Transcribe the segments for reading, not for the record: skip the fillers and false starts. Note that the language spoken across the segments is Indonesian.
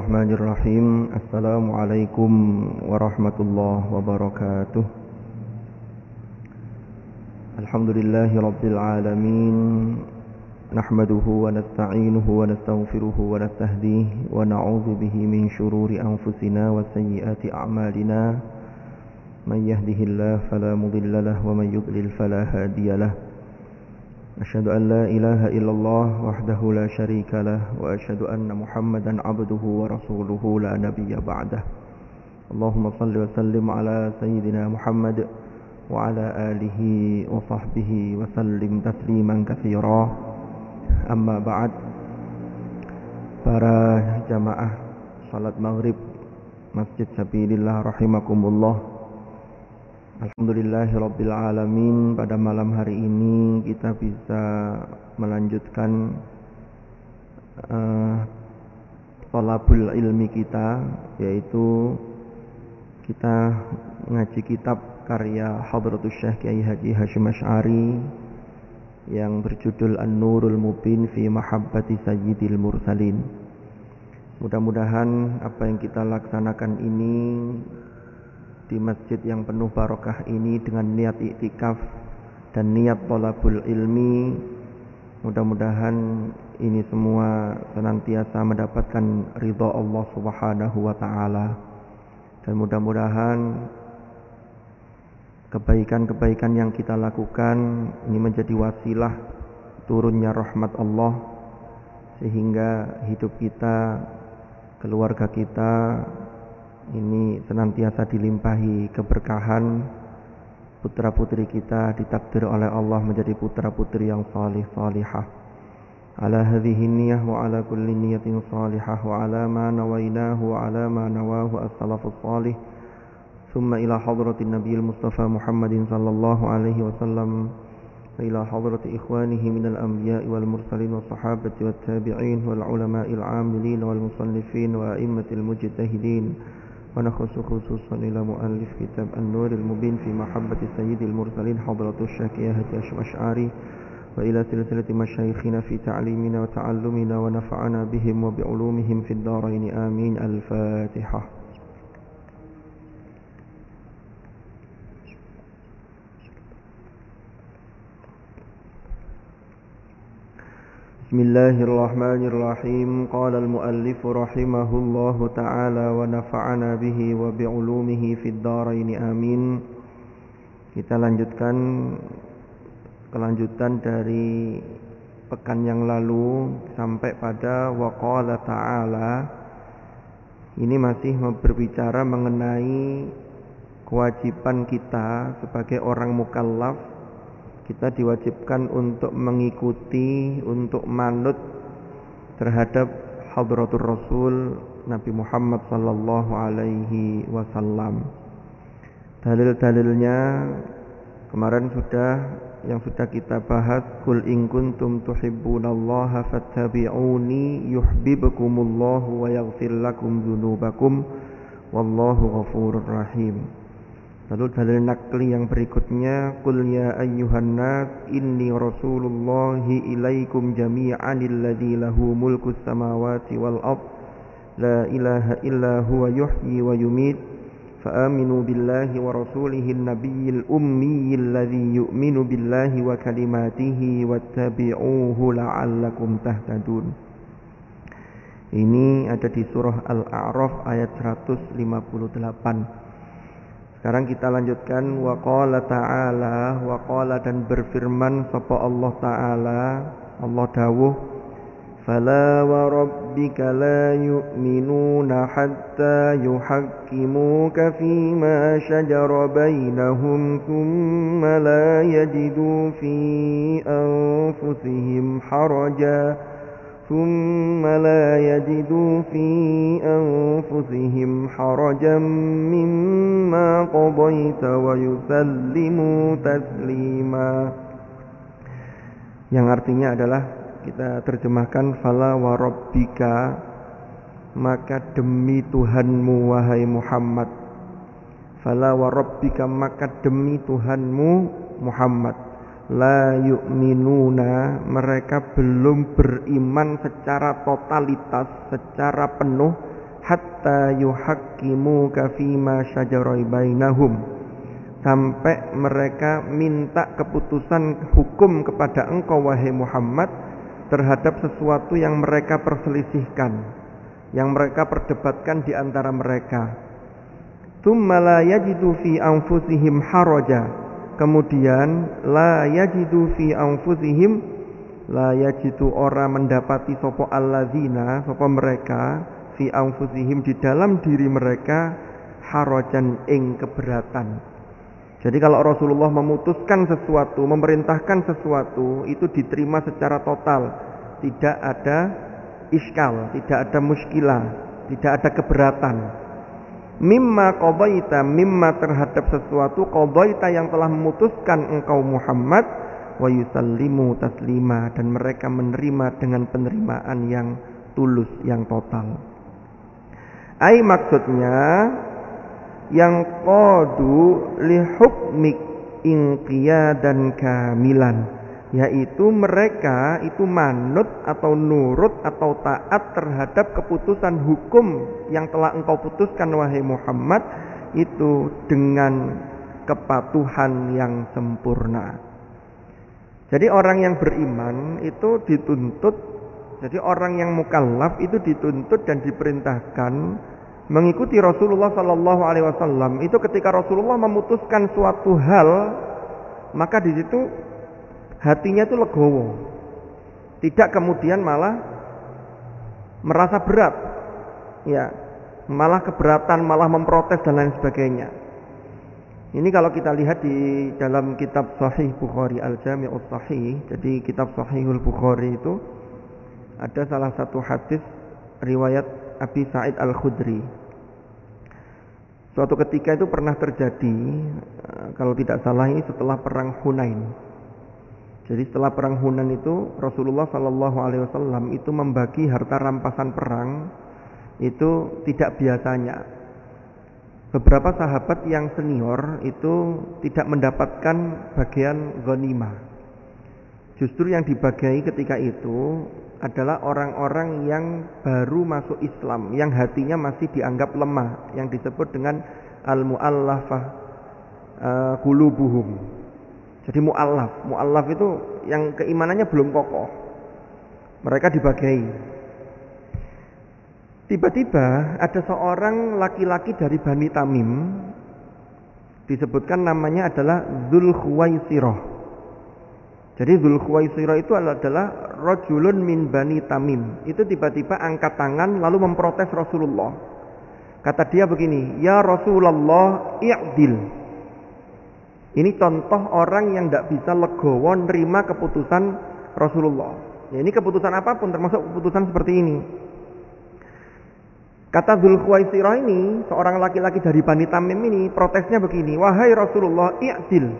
Bismillahirrahmanirrahim. Assalamualaikum warahmatullahi wabarakatuh. Alhamdulillahi rabbil alamin. Nahmaduhu wa nasta'inuhu wa nastaghfiruhu wa nastahdihi wa na'udzu bihi min shururi anfusina wa sayyiati a'malina. Man yahdihillahu fala mudilla lahu wa man yudlil fala hadiya lahu. أشهد أن لا إله إلا الله وحده لا شريك له وأشهد أن محمدا عبده ورسوله لا نبي بعده اللهم صل وسلم على سيدنا محمد وعلى آله وصحبه وسلم تسليما كثيرا أما بعد. Para jamaah salat maghrib Masjid Sabilillah rahimakumullah. Alhamdulillahirabbil alamin, pada malam hari ini kita bisa melanjutkan thalabul ilmi kita, yaitu kita ngaji kitab karya Hadratus Syekh Kiai Haji Hasyim Asy'ari yang berjudul An-Nurul Mubin fi Mahabbati Sayyidil Mursalin. Mudah-mudahan apa yang kita laksanakan ini di masjid yang penuh barokah ini dengan niat iktikaf dan niat thalabul ilmi, mudah-mudahan ini semua senantiasa mendapatkan ridha Allah Subhanahu wa taala, dan mudah-mudahan kebaikan-kebaikan yang kita lakukan ini menjadi wasilah turunnya rahmat Allah, sehingga hidup kita, keluarga kita ini senantiasa dilimpahi keberkahan. Putra-putri kita ditakdir oleh Allah menjadi putra-putri yang salih salihah. Ala hadhihi niyyah wa ala kulli niyatin salihah wa ala ma nawainahu wa ala ma nawahu as-salafus salih. Thumma ila hadratin nabiyil mustafa Muhammadin sallallahu alaihi wasallam wa ila hadrati ikhwanihi minal anbiya'i wal mursalin was sahabati wat tabi'in wal ulama'il 'amilin wal musannifin wa a'immatil mujtahidin. ونخص خصوصا إلى مؤلف كتاب النور المبين في محبة سيد المرسلين حضرة الشيخ هاشم أشعري وإلى سلسلة مشايخنا في تعليمنا وتعلمنا ونفعنا بهم وبعلومهم في الدارين آمين. الفاتحة. Bismillahirrahmanirrahim. Qala al-muallif rahimahullahu ta'ala wa nafa'ana bihi wa bi'ulumihi fid dharain amin. Kita lanjutkan kelanjutan dari pekan yang lalu sampai pada wa qala ta'ala. Ini masih berbicara mengenai kewajiban kita sebagai orang mukallaf. Kita diwajibkan untuk mengikuti, untuk manut terhadap Hadratur Rasul Nabi Muhammad sallallahu alaihi wasallam. Dalil-dalilnya kemarin yang sudah kita bahas, qul in kuntum tuhibbunallaha fattabi'uni yuhibbukumullahu wa yaghfir lakum dzunubakum wallahu ghafurur rahim. Lalu dalil nakli yang berikutnya, qul ya ayyuhan nas inni rasulullahi ilaikum jami'an alladzi lahu mulkus samawati wal ard la ilaha illa huwa yuhyi wa yumiit fa aminu billahi wa rasulihi an-nabiyyil ummi alladzi yu'minu billahi wa kalimatihi wattabi'uhu la'allakum tahtadun. Ini ada di surah Al-A'raf ayat 158. Sekarang kita lanjutkan, wa qala ta'ala, wa qala dan berfirman sapa Allah Ta'ala, Allah dawuh, fala wa rabbika la yu'minuna hatta yuhakkimuka fima shajara bainahum thumma la yajidu fi anfusihim haraja ثم لا يجدوا في أنفسهم حرجا مما قضيت ويسلموا تسليما. Yang artinya adalah, kita terjemahkan, fala wa rabbika, maka demi Tuhanmu wahai Muhammad. Fala wa rabbika, maka demi Tuhanmu Muhammad. La yu'minuna, mereka belum beriman secara totalitas, secara penuh, hatta yuhaqqimuka fima syajara bainahum, sampai mereka minta keputusan hukum kepada engkau wahai Muhammad terhadap sesuatu yang mereka perselisihkan, yang mereka perdebatkan di antara mereka. Tsumma la yajidu fi anfusihim haraja, kemudian la yajidu fi anfusihim, la yajidu ora mendapati sapa alladzina, sapa mereka, fi anfusihim di dalam diri mereka, harajan ing keberatan. Jadi kalau Rasulullah memutuskan sesuatu, memerintahkan sesuatu, itu diterima secara total, tidak ada iskal, tidak ada muskilah, tidak ada keberatan. Mimma qadaita, mimma terhadap sesuatu qadaita yang telah memutuskan engkau Muhammad, wa yusallimu taslima, dan mereka menerima dengan penerimaan yang tulus, yang total. Ai maksudnya yang qadu li hukmik inqiyadan kamilan, yaitu mereka itu manut atau nurut atau taat terhadap keputusan hukum yang telah engkau putuskan wahai Muhammad itu dengan kepatuhan yang sempurna. Jadi orang yang beriman itu dituntut, jadi orang yang mukallaf itu dituntut dan diperintahkan mengikuti Rasulullah Sallallahu Alaihi Wasallam. Itu ketika Rasulullah memutuskan suatu hal, maka di situ hatinya itu legowo, tidak kemudian malah merasa berat, ya, malah keberatan, malah memprotes dan lain sebagainya. Ini kalau kita lihat di dalam kitab Sahih Bukhari Al-Jami'us Sahih, jadi kitab Sahihul Bukhari itu ada salah satu hadis riwayat Abi Sa'id Al-Khudri. Suatu ketika itu pernah terjadi, kalau tidak salah ini setelah perang Hunain. Jadi setelah perang Hunain itu Rasulullah Sallallahu Alaihi Wasallam itu membagi harta rampasan perang itu tidak biasanya. Beberapa sahabat yang senior itu tidak mendapatkan bagian ghanimah. Justru yang dibagi ketika itu adalah orang-orang yang baru masuk Islam, yang hatinya masih dianggap lemah, yang disebut dengan al-mu'allafah qulubuhum. Jadi mu'allaf itu yang keimanannya belum kokoh. Mereka dibagi. Tiba-tiba ada seorang laki-laki dari Bani Tamim, disebutkan namanya adalah Dzulkhuwaisirah. Jadi Dzulkhuwaisirah itu adalah rajulun min Bani Tamim. Itu tiba-tiba angkat tangan lalu memprotes Rasulullah. Kata dia begini, "Ya Rasulullah, i'dil." Ini contoh orang yang tidak bisa legowo nerima keputusan Rasulullah. Ya, ini keputusan apapun termasuk keputusan seperti ini. Kata Dzulkhuwaisirah ini, seorang laki-laki dari Bani Tamim ini protesnya begini, "Wahai Rasulullah, i'dil."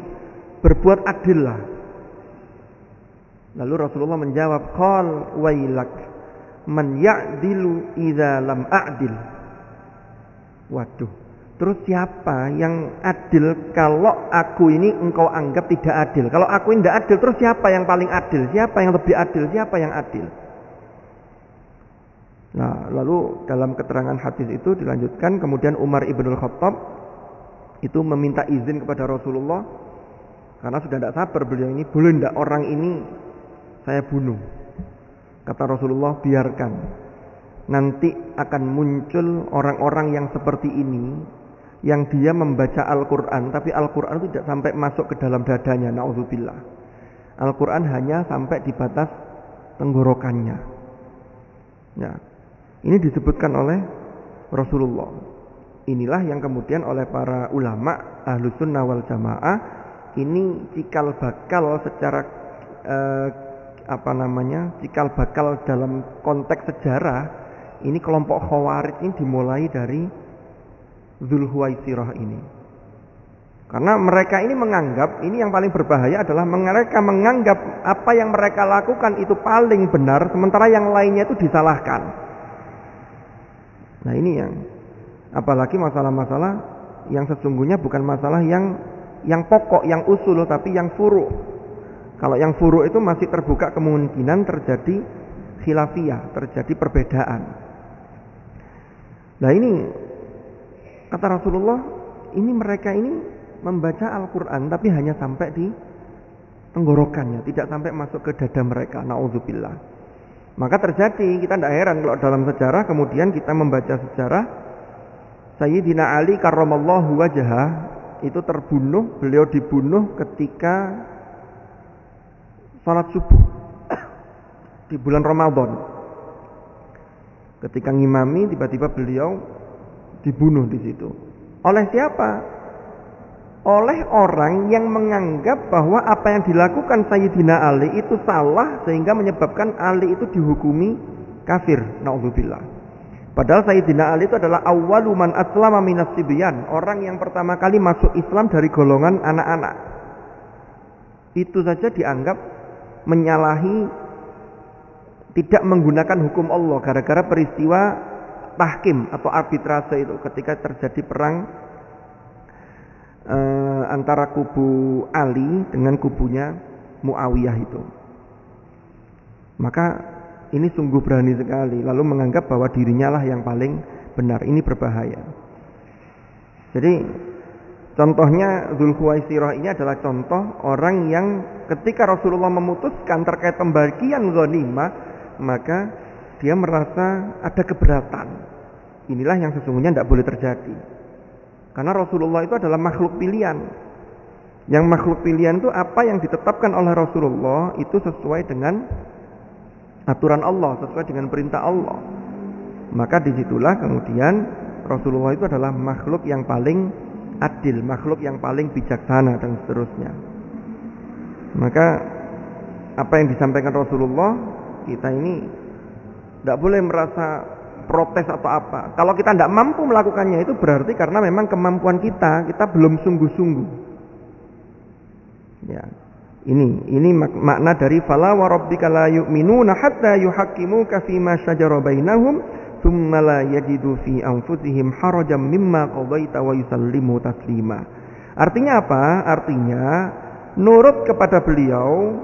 Berbuat adillah. Lalu Rasulullah menjawab, "Qal wailak, man ya'dilu idza lam a'dil." Waduh, terus siapa yang adil kalau aku ini engkau anggap tidak adil? Kalau aku ini tidak adil, terus siapa yang paling adil? Siapa yang lebih adil? Siapa yang adil? Nah, lalu dalam keterangan hadis itu dilanjutkan, kemudian Umar ibnul Khattab itu meminta izin kepada Rasulullah karena sudah tidak sabar beliau ini, boleh tidak orang ini saya bunuh? Kata Rasulullah, biarkan. Nanti akan muncul orang-orang yang seperti ini, yang dia membaca Al-Quran, tapi Al-Quran itu tidak sampai masuk ke dalam dadanya, na'udzubillah. Al-Quran hanya sampai di batas tenggorokannya. Ya, ini disebutkan oleh Rasulullah. Inilah yang kemudian oleh para ulama Ahlus Sunnah wal Jamaah ini cikal bakal secara cikal bakal dalam konteks sejarah. Ini kelompok Khawarij ini dimulai dari Dzulkhuwaisirah ini. Karena mereka ini menganggap, ini yang paling berbahaya adalah mereka menganggap apa yang mereka lakukan itu paling benar, sementara yang lainnya itu disalahkan. Nah ini yang, apalagi masalah-masalah yang sesungguhnya bukan masalah yang pokok, yang usul, tapi yang furu'. Kalau yang furu' itu masih terbuka kemungkinan terjadi khilafiyah, terjadi perbedaan. Nah ini kata Rasulullah, ini mereka ini membaca Al-Quran tapi hanya sampai di tenggorokannya, tidak sampai masuk ke dada mereka. Na'udzubillah. Maka terjadi, kita tidak heran kalau dalam sejarah kemudian kita membaca sejarah Sayyidina Ali karramallahu wajhah itu terbunuh, beliau dibunuh ketika salat subuh di bulan Ramadan. Ketika ngimami, tiba-tiba beliau dibunuh di situ. Oleh siapa? Oleh orang yang menganggap bahwa apa yang dilakukan Sayyidina Ali itu salah sehingga menyebabkan Ali itu dihukumi kafir. Na'udzubillah. Padahal Sayyidina Ali itu adalah awwalu man aslama minas sibyan, orang yang pertama kali masuk Islam dari golongan anak-anak. Itu saja dianggap menyalahi, tidak menggunakan hukum Allah gara-gara peristiwa tahkim atau arbitrase itu ketika terjadi perang antara kubu Ali dengan kubunya Muawiyah itu. Maka ini sungguh berani sekali, lalu menganggap bahwa dirinya lah yang paling benar. Ini berbahaya. Jadi contohnya Dzulkhuwaisirah ini adalah contoh orang yang ketika Rasulullah memutuskan terkait pembagian ghanimah, maka dia merasa ada keberatan. Inilah yang sesungguhnya tidak boleh terjadi. Karena Rasulullah itu adalah makhluk pilihan. Yang makhluk pilihan itu apa yang ditetapkan oleh Rasulullah itu sesuai dengan aturan Allah, sesuai dengan perintah Allah. Maka disitulah kemudian Rasulullah itu adalah makhluk yang paling adil, makhluk yang paling bijaksana dan seterusnya. Maka apa yang disampaikan Rasulullah, kita ini tidak boleh merasa protes atau apa. Kalau kita tidak mampu melakukannya itu berarti karena memang kemampuan kita belum sungguh-sungguh. Ya. Ini makna dari fala wa rabbika la yu'minuna hatta yuhaqqimuka fima shajara bainahum thumma la yajidu fi anfusihim harajan mimma qadaita wa yusallimu taslima. Artinya apa? Artinya nurut kepada beliau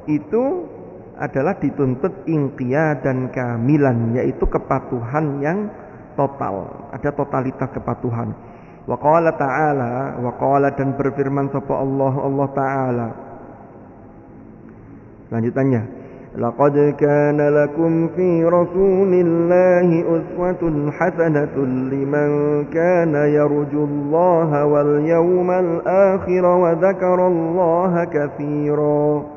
itu adalah dituntut inqiyah dan kamilan, yaitu kepatuhan yang total, ada totalitas kepatuhan. Wa qala ta'ala, wa qala dan berfirman sapa Allah Ta'ala. Lanjutannya, laqad kana lakum fi rasulillahi uswatun hasanatun liman kana yarjullaha wal yawmal akhir wa dzakarallaha katsiran.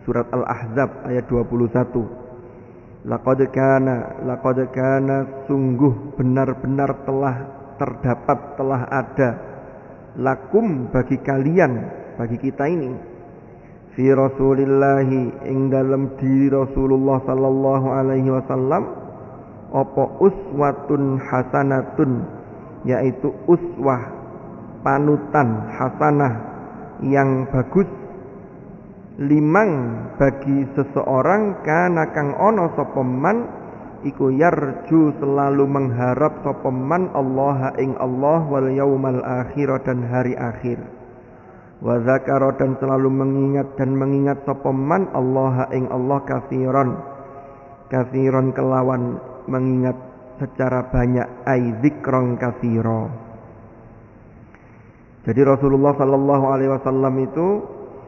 Surat Al-Ahzab ayat 21. Laqad kana sungguh benar-benar telah terdapat, telah ada lakum bagi kalian, bagi kita ini, fi rasulillahi ing dalam diri Rasulullah sallallahu alaihi wasallam apa uswatun hasanatun, yaitu uswah, panutan, hasanah yang bagus, limang bagi seseorang kana kang ono sapa man iku yarju selalu mengharap sapa man Allah ing Allah wal yaumal akhir dan hari akhir, wa zakara dan selalu mengingat sapa man Allah ing Allah katsiran kelawan mengingat secara banyak, ai dzikron katsira. Jadi Rasulullah sallallahu alaihi wasallam itu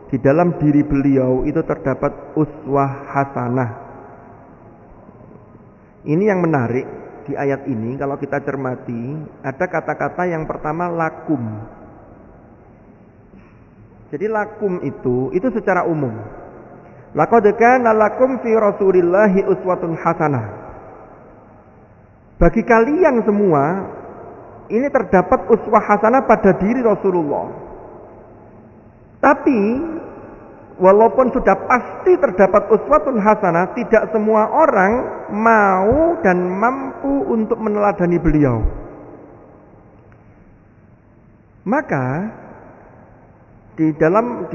di dalam diri beliau itu terdapat uswah hasanah. Ini yang menarik di ayat ini, kalau kita cermati, ada kata-kata yang pertama lakum. Jadi lakum itu secara umum. Laqad kana lakum fi rasulillahi uswatun hasanah. Bagi kalian semua ini terdapat uswah hasanah pada diri Rasulullah. Tapi walaupun sudah pasti terdapat uswatun hasanah, tidak semua orang mau dan mampu untuk meneladani beliau. Maka di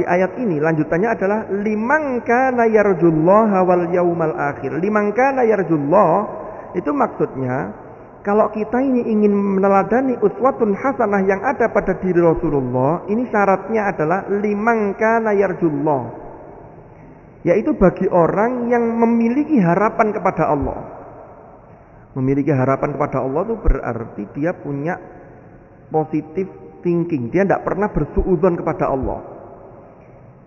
ayat ini lanjutannya adalah liman kana yarjullaha wal yaumal akhir. Liman kana yarjullah itu maksudnya kalau kita ini ingin meneladani uswatun hasanah yang ada pada diri Rasulullah, ini syaratnya adalah liman kana yarjullah, yaitu bagi orang yang memiliki harapan kepada Allah. Memiliki harapan kepada Allah itu berarti dia punya positive thinking. Dia tidak pernah bersuudzon kepada Allah.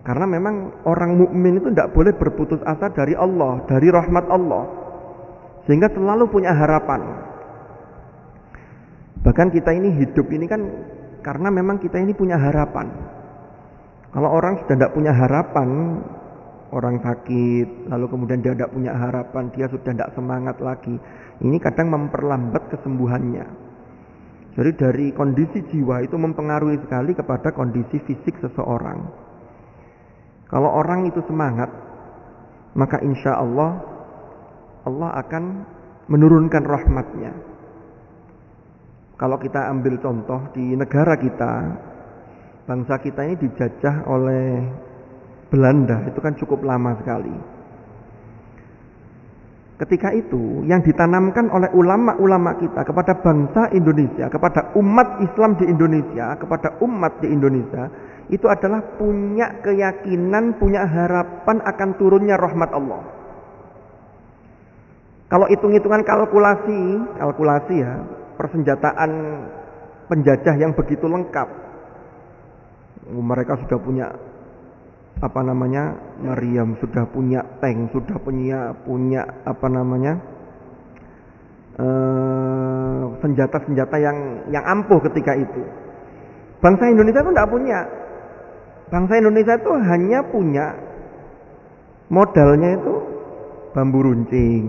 Karena memang orang mukmin itu tidak boleh berputus asa dari Allah, dari rahmat Allah. Sehingga selalu punya harapan. Bahkan kita ini hidup ini kan karena memang kita ini punya harapan. Kalau orang sudah tidak punya harapan, orang sakit, lalu kemudian dia tidak punya harapan, dia sudah tidak semangat lagi. Ini kadang memperlambat kesembuhannya. Jadi dari kondisi jiwa itu mempengaruhi sekali kepada kondisi fisik seseorang. Kalau orang itu semangat, maka insya Allah Allah akan menurunkan rahmatnya. Kalau kita ambil contoh di negara kita, bangsa kita ini dijajah oleh Belanda, itu kan cukup lama sekali. Ketika itu yang ditanamkan oleh ulama-ulama kita kepada bangsa Indonesia, kepada umat Islam di Indonesia, kepada umat di Indonesia, itu adalah punya keyakinan, punya harapan akan turunnya rahmat Allah. Kalau hitung-hitungan kalkulasi ya, persenjataan penjajah yang begitu lengkap, mereka sudah punya meriam, sudah punya tank, sudah punya senjata-senjata yang ampuh ketika itu. Bangsa Indonesia itu tidak punya. Bangsa Indonesia itu hanya punya modalnya itu bambu runcing.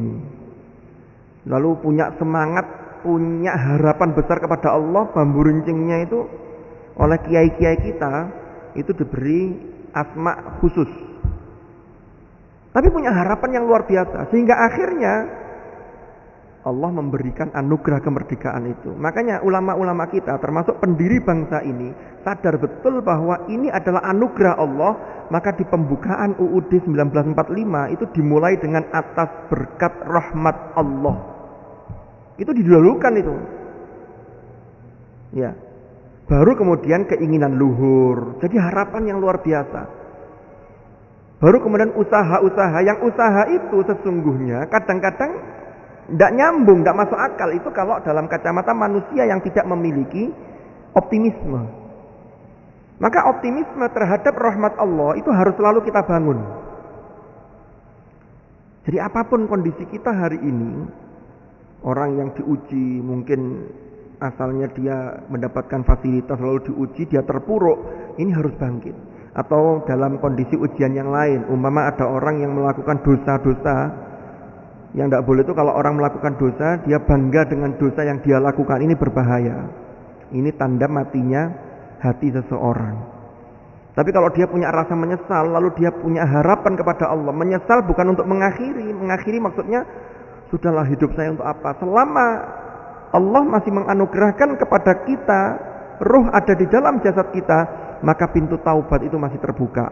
Lalu punya semangat, punya harapan besar kepada Allah. Bambu runcingnya itu oleh kiai-kiai kita itu diberi asma khusus, tapi punya harapan yang luar biasa, sehingga akhirnya Allah memberikan anugerah kemerdekaan itu. Makanya ulama-ulama kita termasuk pendiri bangsa ini sadar betul bahwa ini adalah anugerah Allah. Maka di pembukaan UUD 1945 itu dimulai dengan atas berkat rahmat Allah. Itu didahulukan itu, ya. Baru kemudian keinginan luhur. Jadi harapan yang luar biasa. Baru kemudian usaha-usaha. Yang usaha itu sesungguhnya kadang-kadang tidak nyambung, tidak masuk akal. Itu kalau dalam kacamata manusia yang tidak memiliki optimisme. Maka optimisme terhadap rahmat Allah itu harus selalu kita bangun. Jadi apapun kondisi kita hari ini, orang yang diuji mungkin asalnya dia mendapatkan fasilitas lalu diuji, dia terpuruk, ini harus bangkit. Atau dalam kondisi ujian yang lain, umpama ada orang yang melakukan dosa-dosa, yang tidak boleh itu kalau orang melakukan dosa, dia bangga dengan dosa yang dia lakukan, ini berbahaya. Ini tanda matinya hati seseorang. Tapi kalau dia punya rasa menyesal, lalu dia punya harapan kepada Allah, menyesal bukan untuk mengakhiri maksudnya, sudahlah hidup saya untuk apa? Selama Allah masih menganugerahkan kepada kita, ruh ada di dalam jasad kita, maka pintu taubat itu masih terbuka.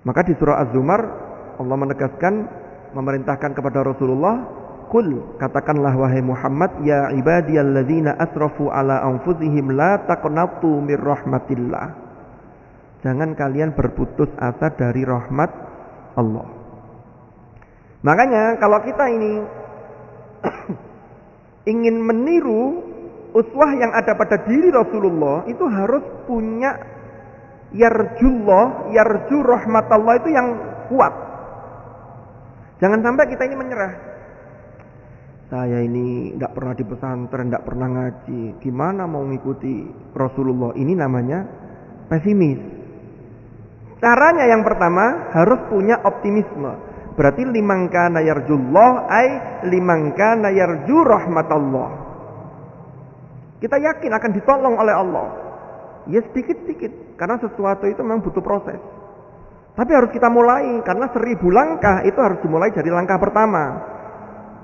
Maka di surah Az-Zumar Allah menegaskan, memerintahkan kepada Rasulullah, "Qul," katakanlah wahai Muhammad, "Ya ibadiyalladzina asrafu ala anfusihim la taqnatu mir rahmatillah." Jangan kalian berputus asa dari rahmat Allah. Makanya kalau kita ini ingin meniru uswah yang ada pada diri Rasulullah, itu harus punya yarju rahmatullah itu yang kuat. Jangan sampai kita ini menyerah. Saya ini tidak pernah di pesantren, tidak pernah ngaji, gimana mau mengikuti Rasulullah? Ini namanya pesimis. Caranya yang pertama harus punya optimisme. Berarti liman kana yarjullah ay liman kana yarju rahmatullah. Kita yakin akan ditolong oleh Allah. Ya sedikit-sedikit, karena sesuatu itu memang butuh proses. Tapi harus kita mulai, karena 1000 langkah itu harus dimulai dari langkah pertama.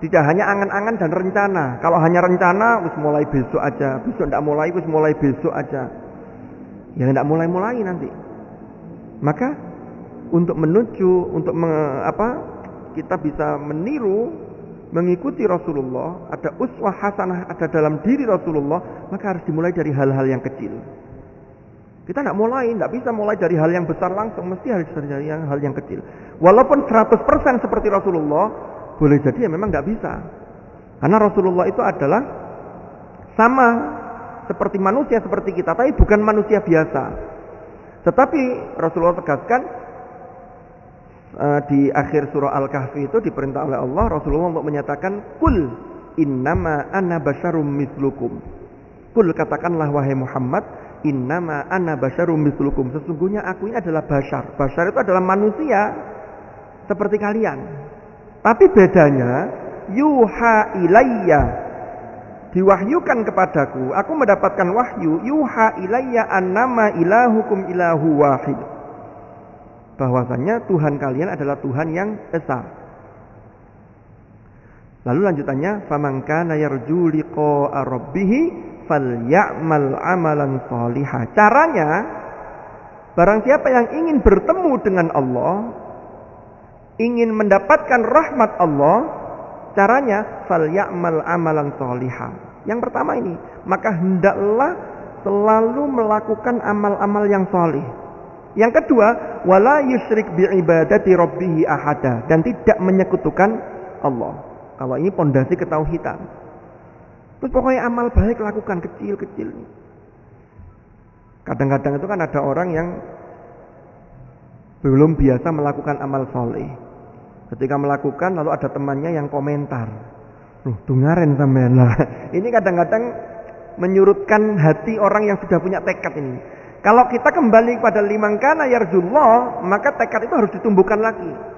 Tidak hanya angan-angan dan rencana. Kalau hanya rencana, wis mulai besok aja. Besok tidak mulai, wis mulai besok aja. Ya tidak mulai-mulai nanti. Maka untuk menuju, kita bisa meniru, mengikuti Rasulullah, ada uswah hasanah ada dalam diri Rasulullah, maka harus dimulai dari hal-hal yang kecil. Kita tidak bisa mulai dari hal yang besar langsung, mesti harus dari hal yang kecil. Walaupun 100% seperti Rasulullah, boleh jadi ya memang nggak bisa. Karena Rasulullah itu adalah sama seperti manusia seperti kita, tapi bukan manusia biasa. Tetapi Rasulullah tegaskan di akhir surah Al-Kahfi itu diperintah oleh Allah Rasulullah untuk menyatakan kul innama ana basyarum mislukum. Kul, katakanlah wahai Muhammad, innama ana basyarum mislukum, sesungguhnya aku ini adalah basyar. Basyar itu adalah manusia seperti kalian. Tapi bedanya yuha ilayya, diwahyukan kepadaku, aku mendapatkan wahyu, yuha ilayya annama ilahukum ilahu wahid, bahwasanya Tuhan kalian adalah Tuhan yang esa. Lalu lanjutannya, faman kana yarju liqa'a rabbih falyamal amalan shaliha. Caranya, barang siapa yang ingin bertemu dengan Allah, ingin mendapatkan rahmat Allah, caranya falyamal amalan shaliha. Yang pertama ini, maka hendaklah selalu melakukan amal-amal yang salih. Yang kedua, wala yusyrik biibadati rabbih ahada, dan tidak menyekutukan Allah. Kalau ini pondasi ketauhidan. Terus pokoknya amal baik lakukan, kecil-kecil. Kadang-kadang itu kan ada orang yang belum biasa melakukan amal soleh. Ketika melakukan lalu ada temannya yang komentar, dungaren sampean lah. Ini kadang-kadang menyurutkan hati orang yang sudah punya tekad ini. Kalau kita kembali pada liman kana yarjullah, maka tekad itu harus ditumbuhkan lagi.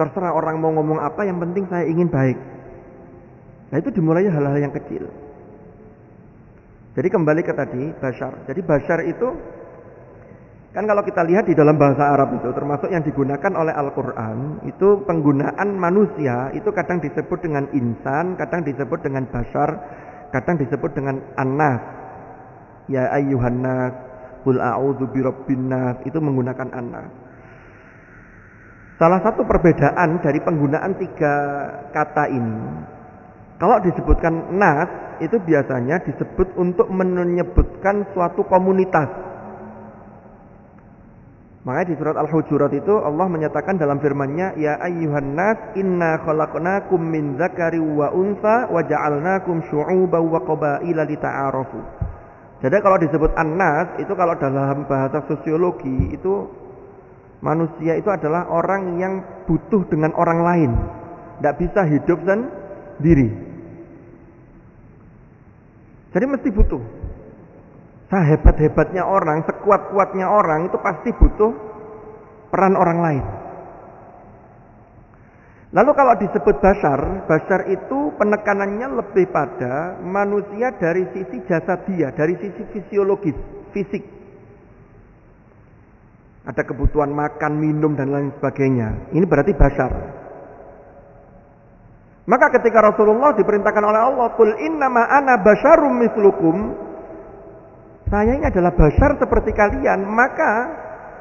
Terserah orang mau ngomong apa, yang penting saya ingin baik. Nah, itu dimulainya hal-hal yang kecil. Jadi kembali ke tadi basyar. Jadi basyar itu kan kalau kita lihat di dalam bahasa Arab itu, termasuk yang digunakan oleh Al-Quran, itu penggunaan manusia itu kadang disebut dengan insan, kadang disebut dengan basyar, kadang disebut dengan an-nas. Ya ayyuhan nas, qul a'udzu birabbin nas, itu menggunakan an-nas. Salah satu perbedaan dari penggunaan tiga kata ini, kalau disebutkan nas, itu biasanya disebut untuk menyebutkan suatu komunitas. Makanya di surat Al-Hujurat itu Allah menyatakan dalam firman-Nya, ya ayyuhan nas inna khalaqnakum min dzakari wa untha wa ja'alnakum syu'uban wa qabaila lita'arafu. Jadi kalau disebut an-nas itu kalau dalam bahasa sosiologi itu manusia itu adalah orang yang butuh dengan orang lain, tidak bisa hidup sendiri. Jadi mesti butuh. Sehebat-hebatnya orang, sekuat-kuatnya orang itu pasti butuh peran orang lain. Lalu kalau disebut basyar, basyar itu penekanannya lebih pada manusia dari sisi jasadiah, dari sisi fisiologis, fisik. Ada kebutuhan makan, minum, dan lain sebagainya. Ini berarti basyar. Maka ketika Rasulullah diperintahkan oleh Allah, qul innama ana basyarum mislukum, saya ini adalah basyar seperti kalian, maka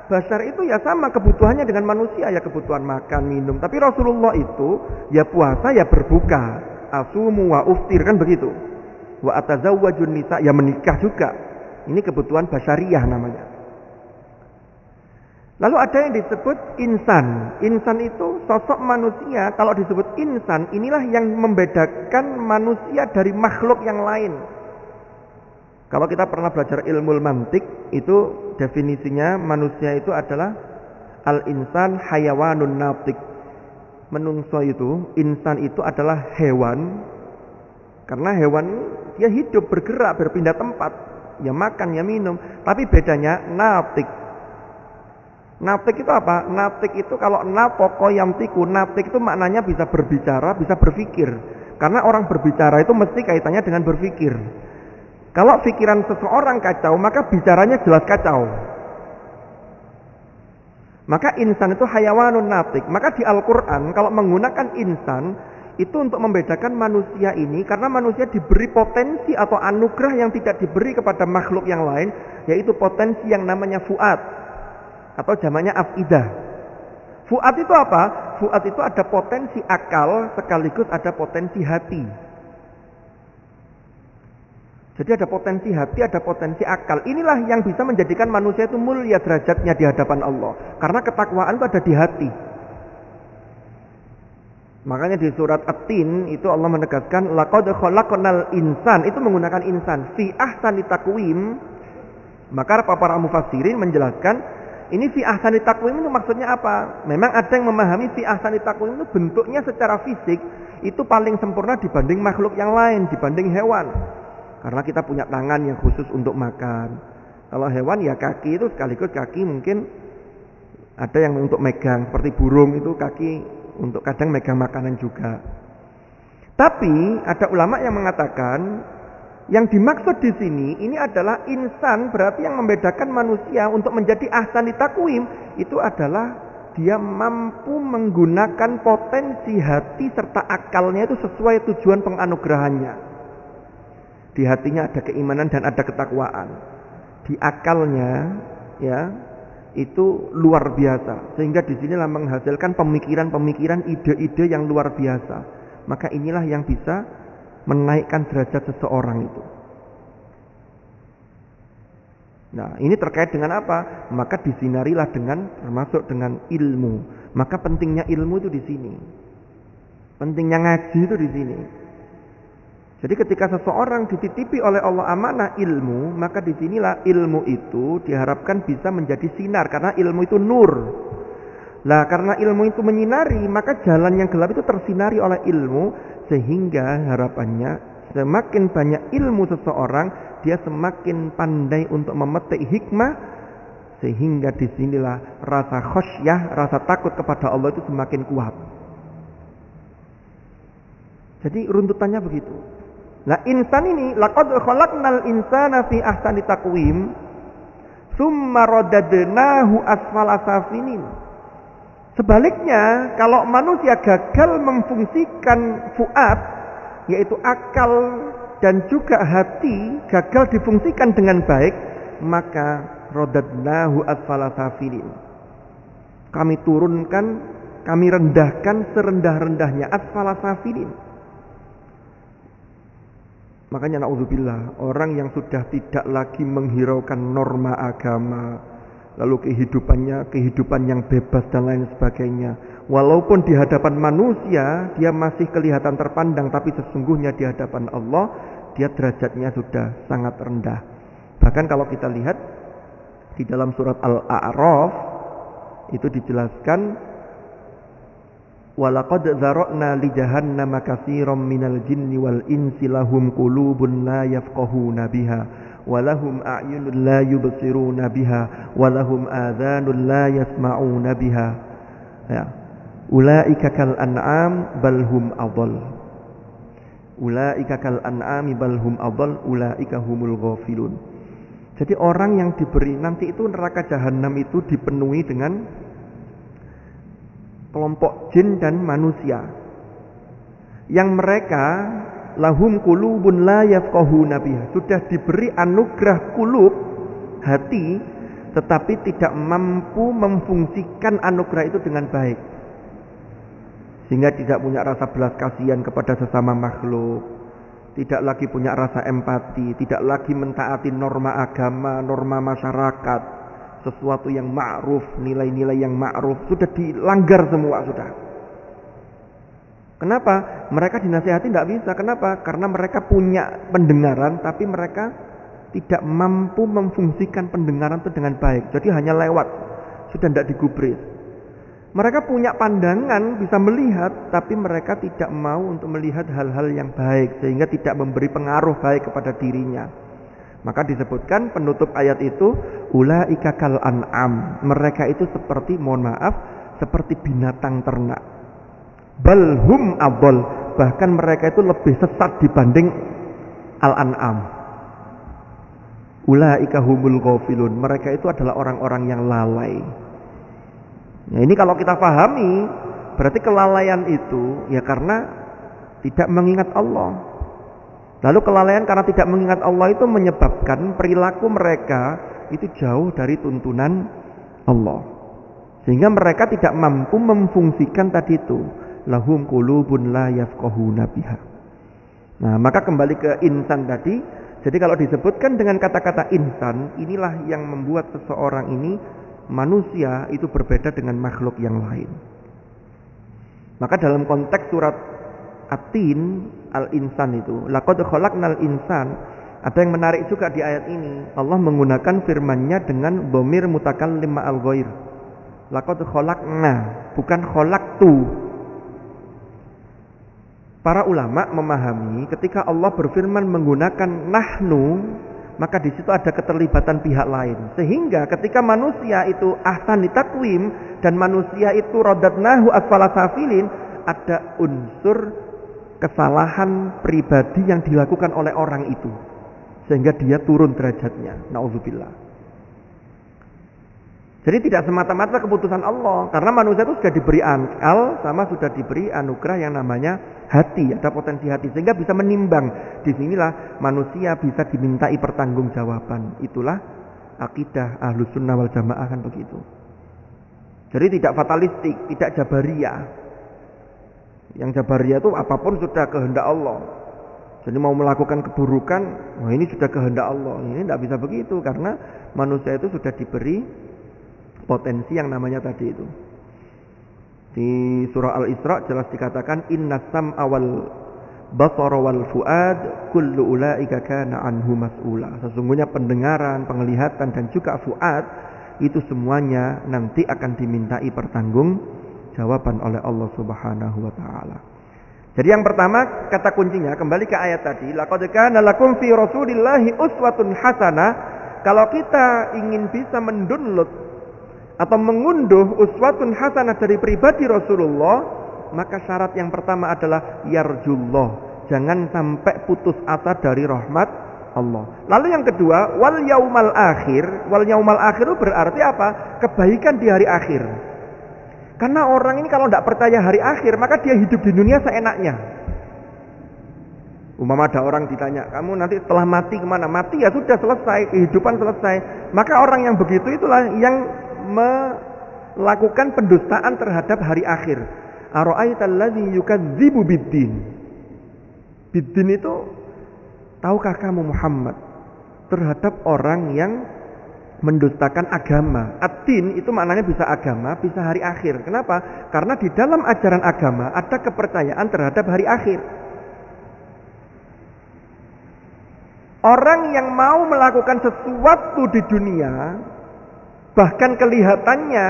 basyar itu ya sama kebutuhannya dengan manusia, ya kebutuhan makan, minum. Tapi Rasulullah itu ya puasa, ya berbuka, asumu wa uftir, kan begitu. Wa atazawwajun nisa, ya menikah juga. Ini kebutuhan basyariah namanya. Lalu ada yang disebut insan. Insan itu sosok manusia. Kalau disebut insan, inilah yang membedakan manusia dari makhluk yang lain. Kalau kita pernah belajar ilmu mantik, itu definisinya manusia itu adalah al-insan hayawanun natik. Menungso itu, insan itu adalah hewan. Karena hewan dia hidup, bergerak, berpindah tempat, ya makan, ya minum. Tapi bedanya natik. Natik itu apa? Natik itu kalau napoko yamtiku, natik itu maknanya bisa berbicara, bisa berpikir. Karena orang berbicara itu mesti kaitannya dengan berpikir. Kalau pikiran seseorang kacau, maka bicaranya jelas kacau. Maka insan itu hayawanun natik. Maka di Al-Quran kalau menggunakan insan itu untuk membedakan manusia ini, karena manusia diberi potensi atau anugerah yang tidak diberi kepada makhluk yang lain, yaitu potensi yang namanya fuad atau jamaknya afidah. Fuad itu apa? Fuad itu ada potensi akal sekaligus ada potensi hati. Jadi ada potensi hati, ada potensi akal. Inilah yang bisa menjadikan manusia itu mulia derajatnya di hadapan Allah. Karena ketakwaan itu ada di hati. Makanya di surat At-Tin itu Allah menegaskan laqad khalaqnal insan, itu menggunakan insan fi ahsani taqwim. Maka para mufassirin menjelaskan ini fi ahsani taqwim itu maksudnya apa? Memang ada yang memahami fi ahsani taqwim itu bentuknya secara fisik itu paling sempurna dibanding makhluk yang lain, dibanding hewan. Karena kita punya tangan yang khusus untuk makan. Kalau hewan ya kaki itu sekaligus kaki mungkin ada yang untuk megang, seperti burung itu kaki untuk kadang megang makanan juga. Tapi ada ulama yang mengatakan yang dimaksud di sini ini adalah insan, berarti yang membedakan manusia untuk menjadi ahsani taqwim itu adalah dia mampu menggunakan potensi hati serta akalnya itu sesuai tujuan penganugerahannya. Di hatinya ada keimanan dan ada ketakwaan. Di akalnya ya itu luar biasa, sehingga di sinilah menghasilkan pemikiran-pemikiran, ide-ide yang luar biasa. Maka inilah yang bisa menaikkan derajat seseorang itu. Nah, ini terkait dengan apa? Maka disinarilah dengan termasuk dengan ilmu. Maka pentingnya ilmu itu di sini. Pentingnya ngaji itu di sini. Jadi ketika seseorang dititipi oleh Allah amanah ilmu, maka disinilah ilmu itu diharapkan bisa menjadi sinar, karena ilmu itu nur. Nah, karena ilmu itu menyinari, maka jalan yang gelap itu tersinari oleh ilmu, sehingga harapannya semakin banyak ilmu seseorang, dia semakin pandai untuk memetik hikmah, sehingga disinilah rasa khosyah, rasa takut kepada Allah itu semakin kuat. Jadi runtutannya begitu. Nah, insan ini laqad khalaqnal insana fi ahsani taqwim tsumma radadnahu asfala safilin. Sebaliknya, kalau manusia gagal memfungsikan fuad, yaitu akal dan juga hati, gagal difungsikan dengan baik, maka radadnahu asfala safilin. Kami turunkan, kami rendahkan serendah-rendahnya asfala safilin. Makanya na'udzubillah, orang yang sudah tidak lagi menghiraukan norma agama, lalu kehidupan yang bebas dan lain sebagainya, walaupun di hadapan manusia dia masih kelihatan terpandang, tapi sesungguhnya di hadapan Allah dia derajatnya sudah sangat rendah. Bahkan kalau kita lihat di dalam surat Al-A'raf itu dijelaskan, walaqad dzara'na li jahannama katsiran minal jinni wal insi lahum qulubun la yafqahuna biha wa lahum a'yunun la yubsiruna biha wa lahum adhanun la yasma'una biha. Ya. Ulaika kal an'am bal hum adall. Ulaika kal an'ami bal hum adall ulaika humul ghafilun. Jadi orang yang diberi nanti itu neraka jahanam itu dipenuhi dengan kelompok jin dan manusia yang mereka lahum qulubun la yafqahuna biha, sudah diberi anugerah kulub, hati, tetapi tidak mampu memfungsikan anugerah itu dengan baik, sehingga tidak punya rasa belas kasihan kepada sesama makhluk, tidak lagi punya rasa empati, tidak lagi mentaati norma agama, norma masyarakat, sesuatu yang ma'ruf, nilai-nilai yang ma'ruf sudah dilanggar semua sudah. Kenapa? Mereka dinasihati tidak bisa. Kenapa? Karena mereka punya pendengaran, tapi mereka tidak mampu memfungsikan pendengaran itu dengan baik. Jadi hanya lewat, sudah tidak digubris. Mereka punya pandangan, bisa melihat, tapi mereka tidak mau untuk melihat hal-hal yang baik, sehingga tidak memberi pengaruh baik kepada dirinya. Maka disebutkan penutup ayat itu ulaika kal an'am, mereka itu seperti, mohon maaf, seperti binatang ternak. Bal hum adall, bahkan mereka itu lebih sesat dibanding al-an'am. Ulaika humul ghafilun, mereka itu adalah orang-orang yang lalai. Nah, ini kalau kita pahami, berarti kelalaian itu ya karena tidak mengingat Allah. Lalu kelalaian karena tidak mengingat Allah itu menyebabkan perilaku mereka itu jauh dari tuntunan Allah, sehingga mereka tidak mampu memfungsikan tadi itu lahum qulubun la yafqahuna biha. Nah, maka kembali ke insan tadi. Jadi kalau disebutkan dengan kata-kata insan, inilah yang membuat seseorang ini, manusia itu berbeda dengan makhluk yang lain. Maka dalam konteks surat At-Tin, Al-Insan itu, laqad khalaqnal insan, ada yang menarik juga di ayat ini. Allah menggunakan firman-Nya dengan dhamir mutakallim ma'al ghair. Laqad khalaqna, bukan khalaqtu. Para ulama memahami ketika Allah berfirman menggunakan nahnu, maka di situ ada keterlibatan pihak lain. Sehingga ketika manusia itu ahsani takwim dan manusia itu radatnahu asfala safilin, ada unsur kesalahan pribadi yang dilakukan oleh orang itu sehingga dia turun derajatnya. Nauzubillah. Jadi tidak semata-mata keputusan Allah, karena manusia itu sudah diberi akal sama sudah diberi anugerah yang namanya hati, ada potensi hati sehingga bisa menimbang. Disinilah manusia bisa dimintai pertanggungjawaban. Itulah akidah Ahlus Sunnah wal Jamaah kan begitu. Jadi tidak fatalistik, tidak jabariyah. Yang jabariyah itu apapun sudah kehendak Allah. Jadi mau melakukan keburukan, wah ini sudah kehendak Allah. Ini tidak bisa begitu karena manusia itu sudah diberi potensi yang namanya tadi itu. Di surah Al-Isra jelas dikatakan innas sam'a wal basara wal fuad kullu ulaika kana anhu mas'ula. Sesungguhnya pendengaran, penglihatan dan juga fuad itu semuanya nanti akan dimintai pertanggungjawaban oleh Allah Subhanahu wa taala. Jadi yang pertama kata kuncinya kembali ke ayat tadi, laqad kana lakum fi rasulillahi uswatun hasanah. Kalau kita ingin bisa mendownload atau mengunduh uswatun hasanah dari pribadi Rasulullah, maka syarat yang pertama adalah yarjullah, jangan sampai putus asa dari rahmat Allah. Lalu yang kedua, wal yaumal akhir. Wal yaumal akhir itu berarti apa? Kebaikan di hari akhir. Karena orang ini kalau tidak percaya hari akhir, maka dia hidup di dunia seenaknya. Umpama ada orang ditanya, kamu nanti setelah mati kemana? Mati ya sudah selesai, kehidupan selesai. Maka orang yang begitu itulah yang melakukan pendustaan terhadap hari akhir. Ara'aital ladzi yukadzibu biddin. Biddin itu, tahukah kamu Muhammad, terhadap orang yang mendustakan agama. Ad-din itu maknanya bisa agama, bisa hari akhir. Kenapa? Karena di dalam ajaran agama ada kepercayaan terhadap hari akhir. Orang yang mau melakukan sesuatu di dunia, bahkan kelihatannya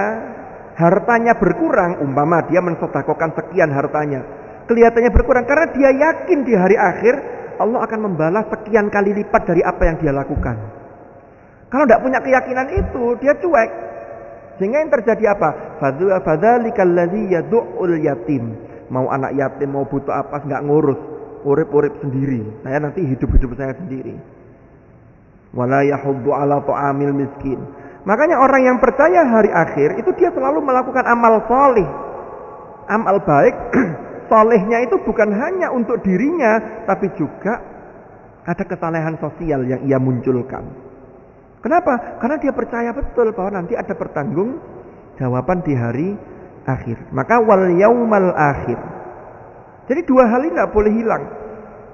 hartanya berkurang, umpama dia mensedekahkan sekian hartanya, kelihatannya berkurang karena dia yakin di hari akhir Allah akan membalas sekian kali lipat dari apa yang dia lakukan. Kalau tidak punya keyakinan itu, dia cuek. Sehingga yang terjadi apa? Fadzalikal ladzi yad'ul yatim. Mau anak yatim, mau butuh apa, enggak ngurus. Urip-urip sendiri. Saya nanti hidup-hidup saya sendiri. Wala yahuddu ala ta'amil miskin. Makanya orang yang percaya hari akhir itu dia selalu melakukan amal soleh, amal baik. Solehnya itu bukan hanya untuk dirinya, tapi juga ada kesalehan sosial yang ia munculkan. Kenapa? Karena dia percaya betul bahwa nanti ada pertanggungjawaban di hari akhir. Maka wal yaumal akhir. Jadi dua hal ini tidak boleh hilang.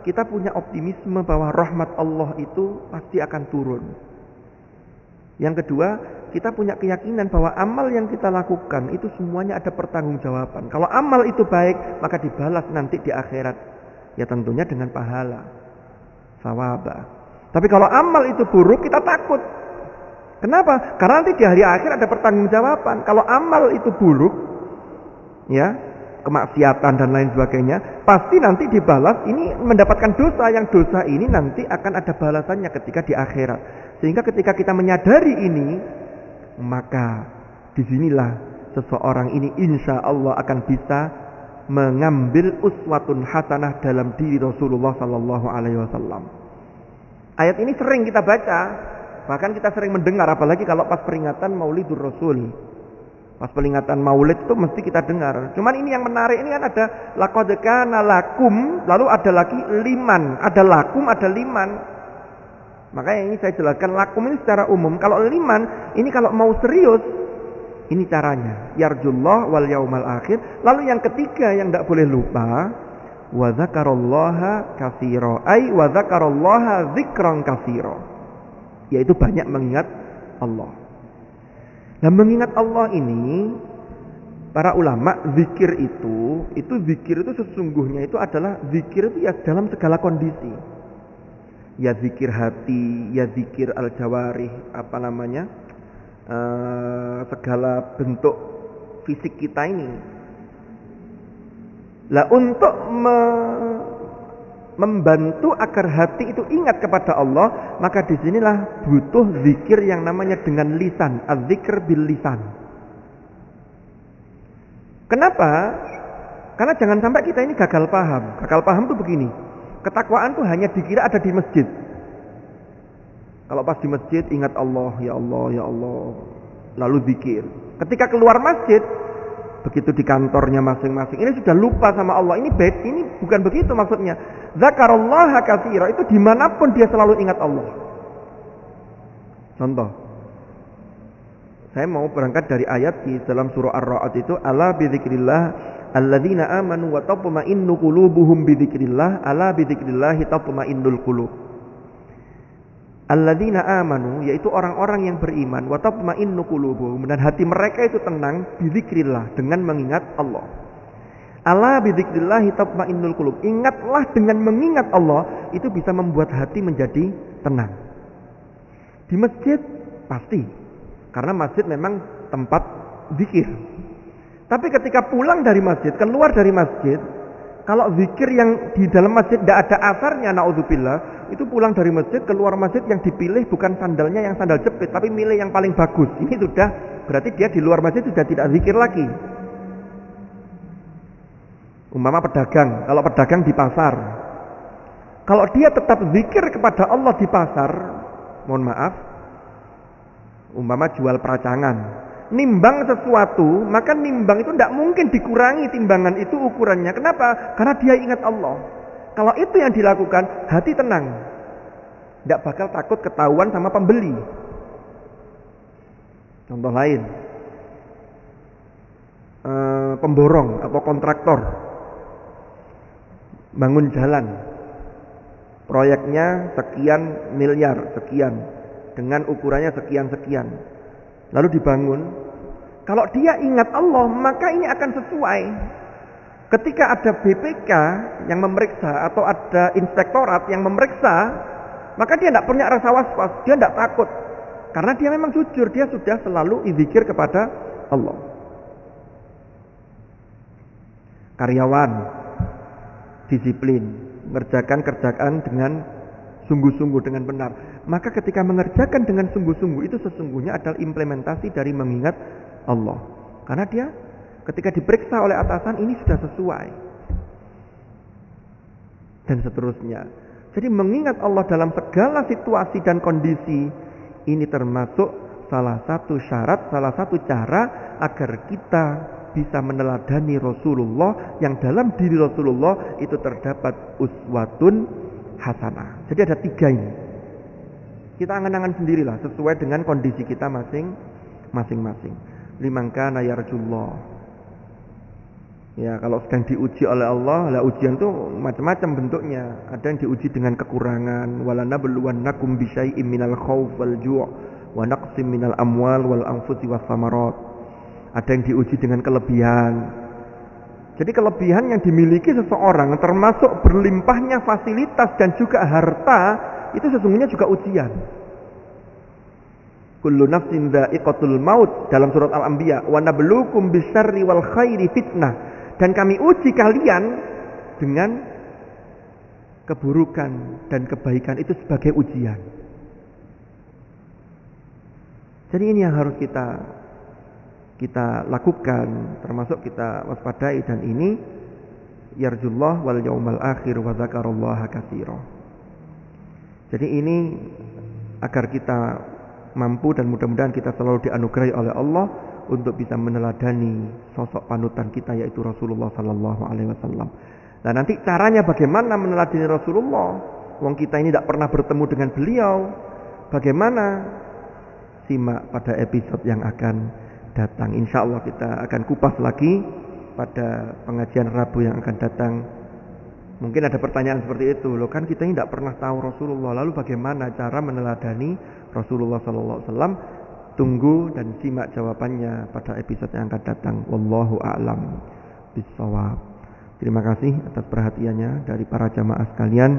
Kita punya optimisme bahwa rahmat Allah itu pasti akan turun. Yang kedua, kita punya keyakinan bahwa amal yang kita lakukan itu semuanya ada pertanggungjawaban. Kalau amal itu baik, maka dibalas nanti di akhirat. Ya tentunya dengan pahala, sawaba. Tapi kalau amal itu buruk, kita takut. Kenapa? Karena nanti di hari akhir ada pertanggungjawaban. Kalau amal itu buruk, ya, kemaksiatan dan lain sebagainya, pasti nanti dibalas. Ini mendapatkan dosa, yang dosa ini nanti akan ada balasannya ketika di akhirat. Sehingga ketika kita menyadari ini, maka disinilah seseorang ini insya Allah akan bisa mengambil uswatun hasanah dalam diri Rasulullah Sallallahu Alaihi Wasallam. Ayat ini sering kita baca, bahkan kita sering mendengar, apalagi kalau pas peringatan Maulidur Rasul. Pas peringatan Maulid itu mesti kita dengar. Cuman ini yang menarik ini kan ada laqad kana lakum, lalu ada lagi liman, ada lakum, ada liman. Makanya ini saya jelaskan lakum ini secara umum. Kalau liman ini kalau mau serius, ini caranya. Yarjullah wal yaumal akhir. Lalu yang ketiga yang tidak boleh lupa, wa dzakarallaha katsira, ai wa dzakarallaha dzikran katsira. Yaitu banyak mengingat Allah. Nah, mengingat Allah ini Para ulama, zikir itu zikir itu sesungguhnya itu adalah zikir itu ya dalam segala kondisi. Ya zikir hati, ya zikir al-jawarih, segala bentuk fisik kita ini. Lah untuk membantu agar hati itu ingat kepada Allah, maka disinilah butuh zikir yang namanya dengan lisan, az-zikr bil lisan. Kenapa? Karena jangan sampai kita ini gagal paham. Gagal paham tuh begini. Ketakwaan tuh hanya dikira ada di masjid. Kalau pas di masjid ingat Allah, ya Allah, ya Allah, lalu zikir. Ketika keluar masjid, begitu di kantornya masing-masing, ini sudah lupa sama Allah. Ini bukan begitu maksudnya. Zakarallaha katsira, itu dimanapun dia selalu ingat Allah. Contoh, saya mau berangkat dari ayat di dalam surah Ar-Ra'd itu, ala bidzikrillah alladzina amanu wa tatma'innu qulubuhum bidzikrillah, ala bidzikrillah tatma'innul qulub. Alladzina amanu, yaitu orang-orang yang beriman, wa tatma'innu qulubuhum, dan hati mereka itu tenang bidzikrillah, dengan mengingat Allah. Ala bidzikrillah tatma'innul qulub. Ingatlah dengan mengingat Allah, itu bisa membuat hati menjadi tenang. Di masjid pasti, karena masjid memang tempat zikir. Tapi ketika pulang dari masjid, keluar dari masjid, kalau zikir yang di dalam masjid tidak ada asarnya, naudzubillah, itu pulang dari masjid, keluar masjid yang dipilih bukan sandalnya yang sandal jepit, tapi milih yang paling bagus. Ini sudah berarti dia di luar masjid sudah tidak zikir lagi. Umpama pedagang, kalau pedagang di pasar, kalau dia tetap zikir kepada Allah di pasar, mohon maaf, umpama jual peracangan, nimbang sesuatu, maka nimbang itu tidak mungkin dikurangi timbangan itu ukurannya. Kenapa? Karena dia ingat Allah. Kalau itu yang dilakukan, hati tenang, tidak bakal takut ketahuan sama pembeli. Contoh lain, pemborong atau kontraktor bangun jalan, proyeknya sekian miliar, sekian, dengan ukurannya sekian-sekian, lalu dibangun. Kalau dia ingat Allah, maka ini akan sesuai. Ketika ada BPK yang memeriksa atau ada inspektorat yang memeriksa, maka dia tidak punya rasa was-was, dia tidak takut, karena dia memang jujur, dia sudah selalu zikir kepada Allah. Karyawan disiplin, mengerjakan kerjaan dengan sungguh-sungguh, dengan benar. Maka ketika mengerjakan dengan sungguh-sungguh, itu sesungguhnya adalah implementasi dari mengingat Allah. Karena dia ketika diperiksa oleh atasan, ini sudah sesuai. Dan seterusnya. Jadi mengingat Allah dalam segala situasi dan kondisi, ini termasuk salah satu syarat, salah satu cara agar kita bisa meneladani Rasulullah, yang dalam diri Rasulullah itu terdapat uswatun hasanah. Jadi ada 3 ini. Kita angan-angan sendirilah sesuai dengan kondisi kita masing-masing. Liman kana yarjullah. Ya, kalau sedang diuji oleh Allah, lah ujian itu macam-macam bentuknya. Ada yang diuji dengan kekurangan, walanabluwannakum bisyai'im minal khauf wal ju' wa naqsim minal amwal wal anfusi was samarat. Ada yang diuji dengan kelebihan. Jadi kelebihan yang dimiliki seseorang, termasuk berlimpahnya fasilitas dan juga harta, itu sesungguhnya juga ujian. Kullu nafsin dha'iqatul maut, dalam surat Al-Anbiya, wa nabluukum bisyarri wal khairi fitnah, dan kami uji kalian dengan keburukan dan kebaikan itu sebagai ujian. Jadi ini yang harus kita lakukan, termasuk kita waspadai, dan ini yarjullah wal yaumal akhir wa dzakarallaha katsira. Jadi ini agar kita mampu, dan mudah-mudahan kita selalu dianugerahi oleh Allah untuk bisa meneladani sosok panutan kita, yaitu Rasulullah sallallahu alaihi wasallam. Nah, nanti caranya bagaimana meneladani Rasulullah? Wong kita ini tidak pernah bertemu dengan beliau. Bagaimana? Simak pada episode yang akan datang. Insya Allah kita akan kupas lagi pada pengajian Rabu yang akan datang. Mungkin ada pertanyaan seperti itu, loh kan kita ini tidak pernah tahu Rasulullah, lalu bagaimana cara meneladani Rasulullah Sallallahu Alaihi Wasallam? Tunggu dan simak jawabannya pada episode yang akan datang. Wallahu a'lam bishawab. Terima kasih atas perhatiannya dari para jamaah sekalian.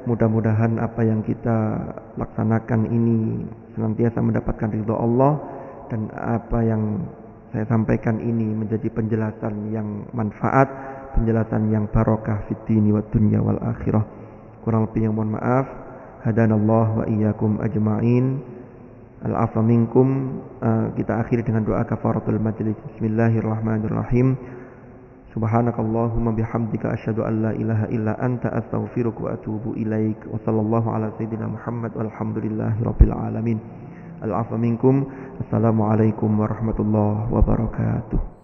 Mudah-mudahan apa yang kita laksanakan ini senantiasa mendapatkan ridha Allah, dan apa yang saya sampaikan ini menjadi penjelasan yang manfaat, penjelasan yang barokah fid dini wad dunya wal akhirah. Kurang lebih yang mohon maaf. Hadanallah wa iyyakum ajma'in. Al-'afwa minkum. Kita akhiri dengan doa kafaratul majlis. Bismillahirrahmanirrahim. Subhanakallahumma bihamdika asyhadu an la ilaha illa anta astaghfiruka wa atubu ilaik. Wa sallallahu ala sayyidina Muhammad walhamdulillahi rabbil alamin. Al-'afwa minkum. Assalamualaikum warahmatullahi wabarakatuh.